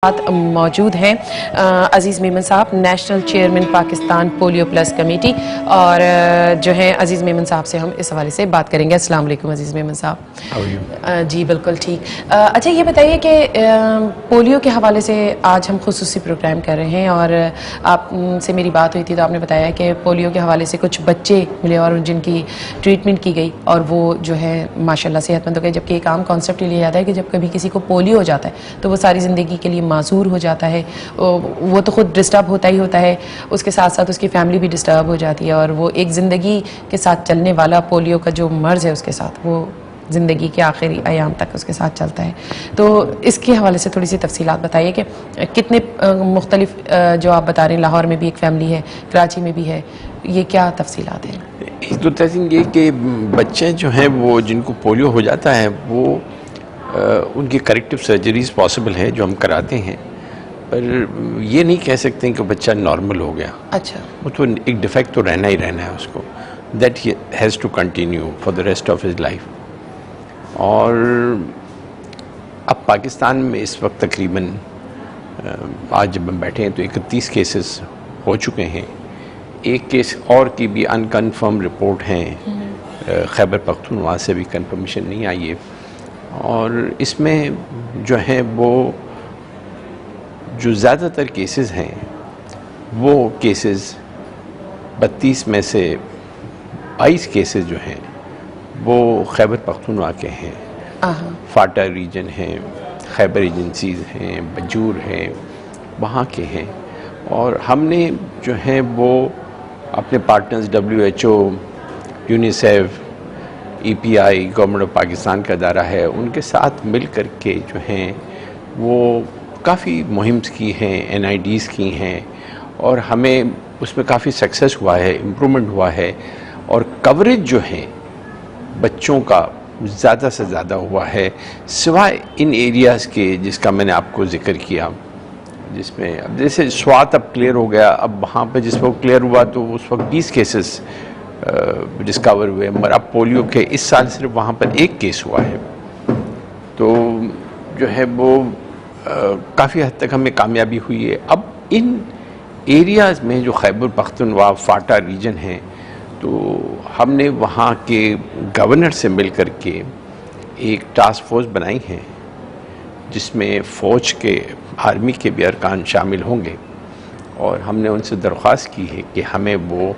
साथ मौजूद हैं अजीज़ मेमन साहब, national chairman Pakistan polio plus committee, और जो हैं अजीज़ मेमन साहब से हम इस हवाले से बात करेंगे। अस्सलाम वालेकुम अजीज़ मेमन साहब। जी बिल्कुल ठीक। अच्छा ये बताइए कि पोलियो के हवाले से आज हम खुसूसी प्रोग्राम कर रहे हैं और आपसे मेरी बात हुई थी तो आपने बताया कि पोलियो के हवाले से कुछ बच्चे मिले और जिनकी ट्रीटमेंट की गई और वो जो है माशाल्लाह सेहतमंद हो गए, जबकि एक आम कॉन्सेप्ट ये आता है कि जब कभी किसी को पोलियो हो जाता है तो वो सारी ज़िंदगी के लिए माजूर हो जाता है, वो तो खुद डिस्टर्ब होता ही होता है, उसके साथ साथ उसकी फैमिली भी डिस्टर्ब हो जाती है और वो एक ज़िंदगी के साथ चलने वाला पोलियो का जो मर्ज़ है उसके साथ वो ज़िंदगी के आखिरी अयाम तक उसके साथ चलता है। तो इसके हवाले से थोड़ी सी तफसीलात बताइए कि कितने मुख्तलिफ जो आप बता रहे हैं, लाहौर में भी एक फ़ैमिली है, कराची में भी है, ये क्या तफसीलात हैं? एक तो तहसीन ये कि बच्चे जो हैं वो जिनको पोलियो हो जाता है वो उनकी करेक्टिव सर्जरीज पॉसिबल है जो हम कराते हैं, पर ये नहीं कह सकते हैं कि बच्चा नॉर्मल हो गया। अच्छा, वो तो एक डिफेक्ट तो रहना ही रहना है उसको, that has to continue for the rest of his life. और अब पाकिस्तान में इस वक्त तकरीबन आज जब हम बैठे हैं तो 31 केसेस हो चुके हैं। एक केस और की भी अनकन्फर्म रिपोर्ट हैं, खैबर पख्तूनख्वा से भी कंफर्मेशन नहीं आई है। और इसमें जो है वो जो ज़्यादातर केसेस हैं वो केसेस 32 में से 22 केसेस जो हैं वो खैबर पख्तूनख्वा के हैं, फाटा रीजन हैं, खैबर एजेंसीज़ हैं, बजूर हैं, वहाँ के हैं। और हमने जो है वो अपने partners WHO, UNICEF, EPI, government of Pakistan का अदारा है, उनके साथ मिल कर के जो हैं वो काफ़ी मुहिम्स की हैं, NIDs की हैं, और हमें उसमें काफ़ी सक्सेस हुआ है, इम्प्रूवमेंट हुआ है। और कवरेज जो है बच्चों का ज़्यादा से ज़्यादा हुआ है, सिवाय इन एरियाज़ के जिसका मैंने आपको ज़िक्र किया, जिसमें अब जैसे स्वात अब क्लियर हो गया। अब वहाँ पे जिस वक्त क्लियर हुआ तो उस वक्त 20 केसेस डिस्कवर हुए, मगर अब पोलियो के इस साल सिर्फ वहाँ पर एक केस हुआ है। तो जो है वो काफ़ी हद तक हमें कामयाबी हुई है। अब इन एरियाज़ में जो खैबर पख्तूनख्वा फाटा रीजन है, तो हमने वहाँ के गवर्नर से मिल कर के एक टास्क फोर्स बनाई है जिसमें फ़ौज के, आर्मी के भी अरकान शामिल होंगे, और हमने उनसे दरख्वास्त की है कि हमें वो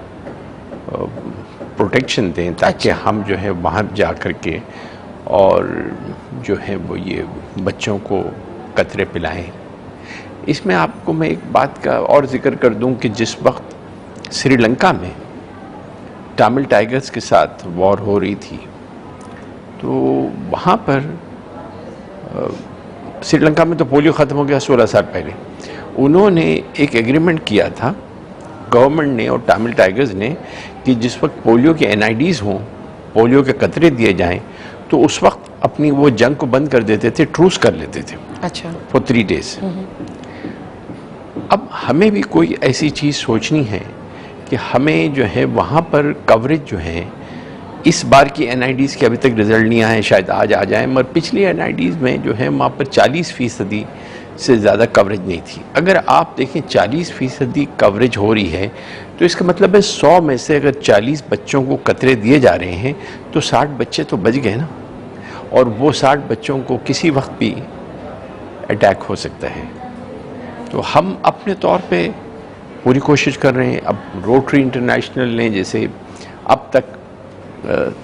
प्रोटेक्शन दें ताकि हम जो है वहाँ जा कर के और जो है वो ये बच्चों को कतरे पिलाएं। इसमें आपको मैं एक बात का और ज़िक्र कर दूं कि जिस वक्त श्रीलंका में तमिल टाइगर्स के साथ वॉर हो रही थी तो वहाँ पर श्रीलंका में तो पोलियो ख़त्म हो गया 16 साल पहले। उन्होंने एक एग्रीमेंट किया था गवर्नमेंट ने और तमिल टाइगर्स ने कि जिस वक्त पोलियो के NIDs हों, पोलियो के कतरे दिए जाएं, तो उस वक्त अपनी वो जंग को बंद कर देते थे, ट्रूस कर लेते थे। अच्छा, फॉर 3 days। अब हमें भी कोई ऐसी चीज़ सोचनी है कि हमें जो है वहाँ पर कवरेज जो है, इस बार की NIDs के अभी तक रिज़ल्ट नहीं आए, शायद आज आ जाए, मगर पिछली NIDs में जो है वहाँ पर 40% से ज़्यादा कवरेज नहीं थी। अगर आप देखें 40% कवरेज हो रही है तो इसका मतलब है 100 में से अगर 40 बच्चों को कतरे दिए जा रहे हैं तो 60 बच्चे तो बच गए ना, और वो 60 बच्चों को किसी वक्त भी अटैक हो सकता है। तो हम अपने तौर पे पूरी कोशिश कर रहे हैं। अब रोटरी इंटरनेशनल ने जैसे अब तक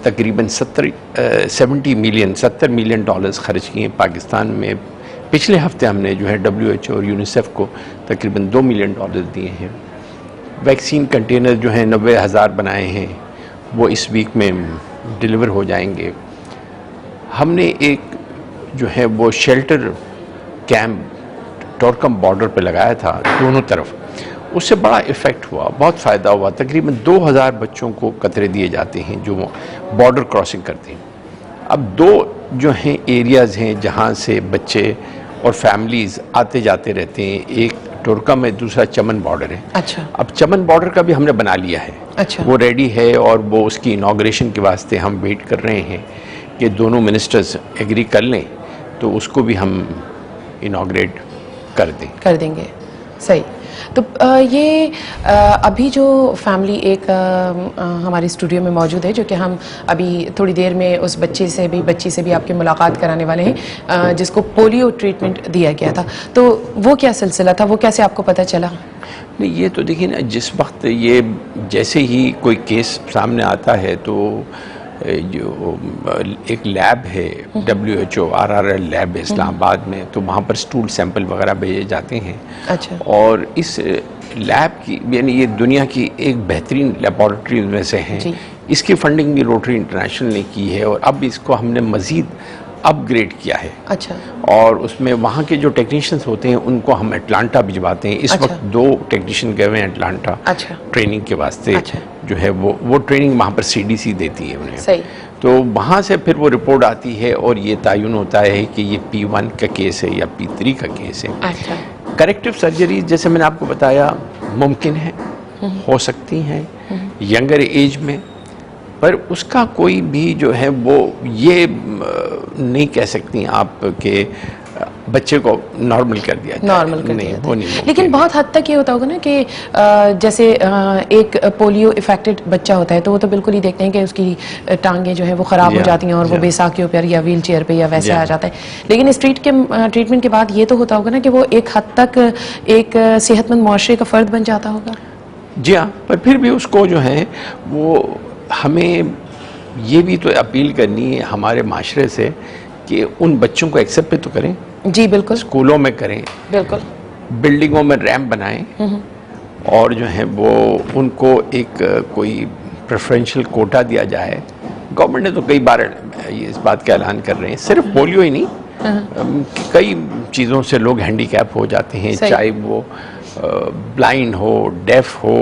तकरीबन 70 मिलियन डॉलर्स खर्च किए पाकिस्तान में। पिछले हफ्ते हमने जो है WHO और यूनिसेफ को तकरीबन $2 मिलियन दिए हैं। वैक्सीन कंटेनर जो हैं 90,000 बनाए हैं, वो इस वीक में डिलीवर हो जाएंगे। हमने एक जो है वो शेल्टर कैंप टोरकम बॉर्डर पे लगाया था दोनों तरफ, उससे बड़ा इफ़ेक्ट हुआ, बहुत फ़ायदा हुआ। तकरीबन 2000 बच्चों को कतरे दिए जाते हैं जो बॉर्डर क्रॉसिंग करते हैं। अब 2 जो हैं एरियाज़ हैं जहाँ से बच्चे और फैमिलीज़ आते जाते रहते हैं, एक टोरकम है, दूसरा चमन बॉर्डर है। अच्छा, अब चमन बॉर्डर का भी हमने बना लिया है। अच्छा, वो रेडी है और वो उसकी इनाग्रेशन के वास्ते हम वेट कर रहे हैं कि दोनों मिनिस्टर्स एग्री कर लें तो उसको भी हम इनाग्रेट कर देंगे। सही। तो ये अभी जो फैमिली एक हमारे स्टूडियो में मौजूद है, जो कि हम अभी थोड़ी देर में उस बच्ची से भी आपकी मुलाकात कराने वाले हैं, जिसको पोलियो ट्रीटमेंट दिया गया था, तो वो क्या सिलसिला था, वो कैसे आपको पता चला? नहीं, ये तो देखिए ना, जिस वक्त ये जैसे ही कोई केस सामने आता है तो जो एक लैब है WHO RRL लैब इस्लामाबाद में, तो वहाँ पर स्टूल सैंपल वगैरह भेजे जाते हैं। अच्छा। और इस लैब की, यानी ये दुनिया की एक बेहतरीन लेबॉरेटरी में से है। इसकी फंडिंग भी रोटरी इंटरनेशनल ने की है और अब इसको हमने मज़ीद अपग्रेड किया है। अच्छा। और उसमें वहाँ के जो टेक्नीशियंस होते हैं उनको हम अटलांटा भिजवाते हैं। इस वक्त 2 टेक्नीशियन गए हुए हैं अटलांटा ट्रेनिंग के वास्ते। जो है वो ट्रेनिंग वहाँ पर CDC देती है उन्हें। सही। तो वहाँ से फिर वो रिपोर्ट आती है और ये तयन होता है कि ये P1 का केस है या P3 का केस है। अच्छा। करेक्टिव सर्जरी जैसे मैंने आपको बताया मुमकिन है, हो सकती हैं यंगर एज में, पर उसका कोई भी जो है वो ये नहीं कह सकती आप कि बच्चे को नॉर्मल कर दिया जाए। नॉर्मल कर दिया वो नहीं। लेकिन बहुत हद तक ये होता होगा ना कि जैसे एक पोलियो इफेक्टेड बच्चा होता है तो वो तो बिल्कुल ही देखते हैं कि उसकी टांगें जो है वो ख़राब हो जाती हैं और वो बैसाखियों पर या व्हील चेयर पे या वैसे आ जाता है। लेकिन इस ट्रीटमेंट के बाद ये तो होता होगा ना कि वो एक हद तक एक सेहतमंद मुआशरे का फ़र्द बन जाता होगा। जी हाँ, पर फिर भी उसको जो है वो हमें ये भी तो अपील करनी है हमारे माशरे से कि उन बच्चों को एक्सेप्ट तो करें। जी बिल्कुल। स्कूलों में करें, बिल्कुल। बिल्डिंगों में रैंप बनाएं और जो है वो उनको एक कोई प्रेफरेंशियल कोटा दिया जाए। गवर्नमेंट ने तो कई बार इस बात का ऐलान कर रहे हैं, सिर्फ पोलियो ही नहीं, कई चीज़ों से लोग हैंडीकैप हो जाते हैं, चाहे वो ब्लाइंड हो, डेफ हो,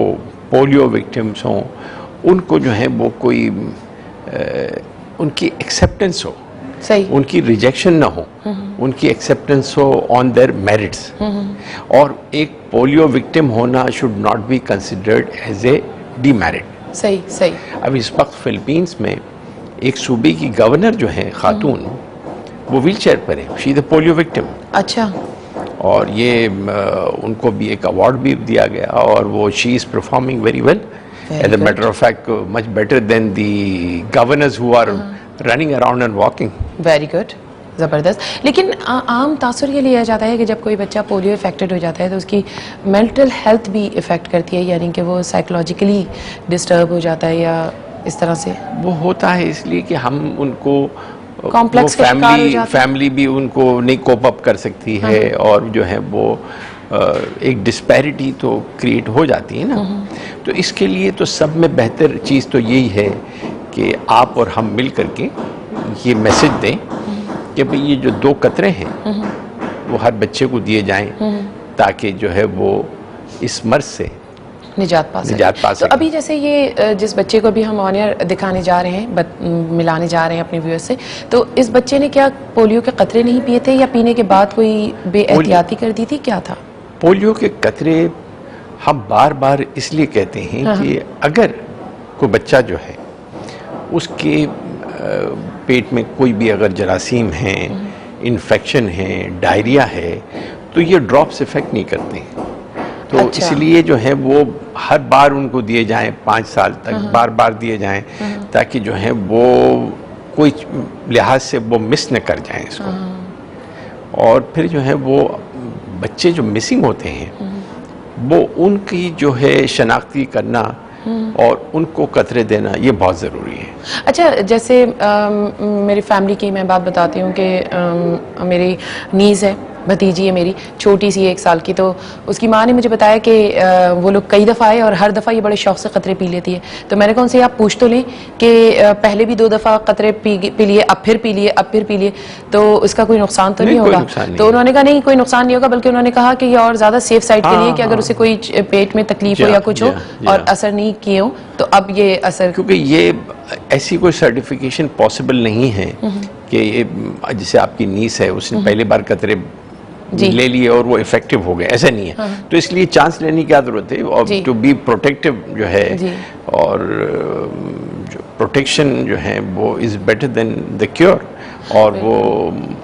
पोलियो विक्टिम्स हों, उनको जो है वो कोई उनकी एक्सेप्टेंस हो। सही। उनकी रिजेक्शन ना हो, उनकी एक्सेप्टेंस हो ऑन देयर मेरिट्स। और एक पोलियो विक्टिम होना should not be considered as a demerit. सही सही। अब इस वक्त फिलीपींस में एक सूबे की गवर्नर जो है खातून, वो व्हील चेयर पर है, she is a polio victim. अच्छा। और ये उनको भी एक अवार्ड भी दिया गया और वो she is performing very well, as a matter of fact much better than the governors who are running around and walking. Very good, ज़बरदस्त। लेकिन आम तासुर ये लिया जाता है कि जब कोई बच्चा पोलियो इफेक्टेड हो जाता है तो उसकी मेंटल हेल्थ भी इफेक्ट करती है, यानी कि वो साइकोलॉजिकली डिस्टर्ब हो जाता है या इस तरह से। वो होता है इसलिए कि हम उनको कॉम्प्लेक्स का शिकार हो जाता है। फैमिली भी उनको नहीं कोप अप कर सकती है और जो है वो एक डिस्पैरिटी तो क्रिएट हो जाती है ना। तो इसके लिए तो सब में बेहतर चीज़ तो यही है कि आप और हम मिल करके ये मैसेज दें कि भाई ये जो 2 कतरे हैं वो हर बच्चे को दिए जाएं ताकि जो है वो इस मर्ज से निजात पा सके। तो अभी जैसे ये जिस बच्चे को भी हम ऑन एयर दिखाने जा रहे हैं, मिलाने जा रहे हैं अपने व्यूअर्स से, तो इस बच्चे ने क्या पोलियो के कतरे नहीं पिए थे या पीने के बाद कोई बेएहतियाती कर दी थी, क्या था? पोलियो के कतरे हम बार बार इसलिए कहते हैं कि अगर कोई बच्चा जो है उसके पेट में कोई भी अगर जरासीम है, इन्फेक्शन है, डायरिया है, तो ये ड्रॉप्स इफेक्ट नहीं करते। तो अच्छा। इसलिए जो है वो हर बार उनको दिए जाएं, 5 साल तक बार बार दिए जाएं, ताकि जो है वो कोई लिहाज से वो मिस न कर जाएं इसको। और फिर जो है वो बच्चे जो मिसिंग होते हैं वो उनकी जो है शनाख्ती करना और उनको कतरे देना ये बहुत ज़रूरी है। अच्छा, जैसे मेरी फैमिली की मैं बात बताती हूँ कि मेरी नीज़ है, भतीजी है मेरी, छोटी सी 1 साल की, तो उसकी माँ ने मुझे बताया कि वो लोग कई दफ़ा आए और हर दफ़ा ये बड़े शौक से कतरे पी लेती है। तो मैंने कहा उनसे आप पूछ तो लें कि पहले भी 2 दफ़ा कतरे पी लिए, अब फिर पी लिए, अब फिर पी लिए, तो उसका कोई नुकसान तो नहीं होगा? तो उन्होंने कहा नहीं, कोई नुकसान नहीं होगा, बल्कि उन्होंने कहा कि ये और ज़्यादा सेफ साइड के लिए कि अगर उसे कोई पेट में तकलीफ हो या कुछ हो और असर नहीं किए हो तो अब ये असर, क्योंकि ये ऐसी कोई सर्टिफिकेशन पॉसिबल नहीं है कि ये जैसे आपकी नीस है उसने पहली बार कतरे ले लिए और वो इफेक्टिव हो गए, ऐसा नहीं है। तो इसलिए चांस लेने की क्या जरूरत है और टू बी प्रोटेक्टिव जो है, और जो प्रोटेक्शन जो है वो is better than the cure, और वो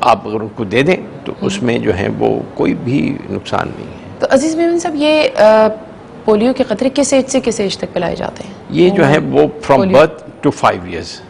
आप अगर उनको दे दें तो उसमें जो है वो कोई भी नुकसान नहीं है। तो अजीज मेमन साहब, ये पोलियो के खतरे किस एज से किस एज तक पिलाए जाते हैं? ये जो है वो फ्रॉम बर्थ टू 5 years।